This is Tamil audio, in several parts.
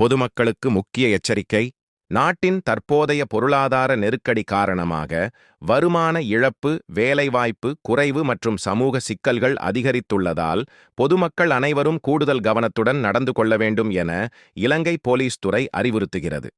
பொதுமக்களுக்கு முக்கிய எச்சரிக்கை. நாட்டின் தற்போதைய பொருளாதார நெருக்கடி காரணமாக வருமான இழப்பு, வேலைவாய்ப்பு குறைவு மற்றும் சமூக சிக்கல்கள் அதிகரித்துள்ளதால் பொதுமக்கள் அனைவரும் கூடுதல் கவனத்துடன் நடந்து கொள்ள வேண்டும் என இலங்கை போலீஸ் துறை அறிவுறுத்துகிறது.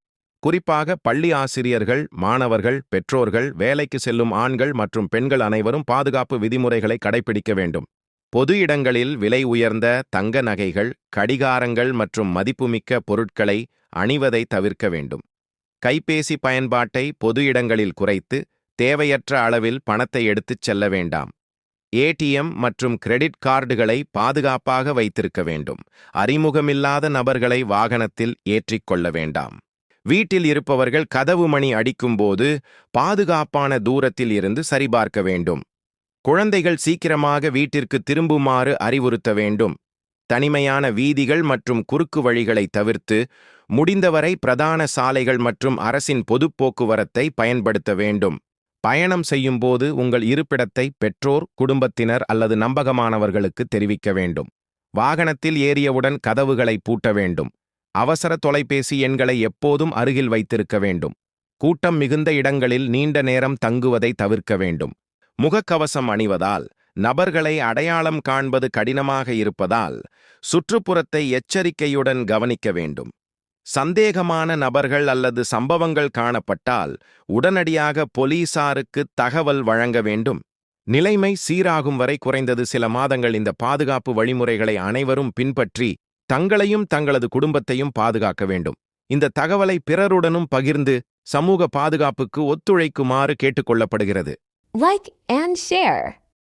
குறிப்பாக பள்ளி ஆசிரியர்கள், மாணவர்கள், பெற்றோர்கள், வேலைக்கு செல்லும் ஆண்கள் மற்றும் பெண்கள் அனைவரும் பாதுகாப்பு விதிமுறைகளை கடைபிடிக்க வேண்டும். பொது இடங்களில் விலை உயர்ந்த தங்க நகைகள், கடிகாரங்கள் மற்றும் மதிப்புமிக்க பொருட்களை அணிவதை தவிர்க்க வேண்டும். கைபேசி பயன்பாட்டை பொது இடங்களில் குறைத்து தேவையற்ற அளவில் பணத்தை எடுத்துச் செல்ல வேண்டாம். ஏடிஎம் மற்றும் கிரெடிட் கார்டுகளை பாதுகாப்பாக வைத்திருக்க வேண்டும். அறிமுகமில்லாத நபர்களை வாகனத்தில் ஏற்றிக்கொள்ள வேண்டாம். வீட்டில் இருப்பவர்கள் கதவு மணி அடிக்கும்போது பாதுகாப்பான தூரத்தில் இருந்து சரிபார்க்க வேண்டும். குழந்தைகள் சீக்கிரமாக வீட்டிற்கு திரும்புமாறு அறிவுறுத்த வேண்டும். தனிமையான வீதிகள் மற்றும் குறுக்கு வழிகளை தவிர்த்து முடிந்தவரை பிரதான சாலைகள் மற்றும் அரசின் பொது போக்குவரத்தை பயன்படுத்த வேண்டும். பயணம் செய்யும்போது உங்கள் இருப்பிடத்தை பெற்றோர், குடும்பத்தினர் அல்லது நம்பகமானவர்களுக்கு தெரிவிக்க வேண்டும். வாகனத்தில் ஏறியவுடன் கதவுகளை பூட்ட வேண்டும். அவசர தொலைபேசி எண்களை எப்போதும் அருகில் வைத்திருக்க வேண்டும். கூட்டம் மிகுந்த இடங்களில் நீண்ட நேரம் தங்குவதை தவிர்க்க வேண்டும். முகக்கவசம் அணிவதால் நபர்களை அடையாளம் காண்பது கடினமாக இருப்பதால் சுற்றுப்புறத்தை எச்சரிக்கையுடன் கவனிக்க வேண்டும். சந்தேகமான நபர்கள் அல்லது சம்பவங்கள் காணப்பட்டால் உடனடியாக போலீசாருக்கு தகவல் வழங்க வேண்டும். நிலைமை சீராகும் வரை குறைந்தது சில மாதங்கள் இந்த பாதுகாப்பு வழிமுறைகளை அனைவரும் பின்பற்றி தங்களையும் தங்களது குடும்பத்தையும் பாதுகாக்க வேண்டும். இந்த தகவலை பிறருடனும் பகிர்ந்து சமூக பாதுகாப்புக்கு ஒத்துழைக்குமாறு கேட்டுக்கொள்ளப்படுகிறது. Like and share.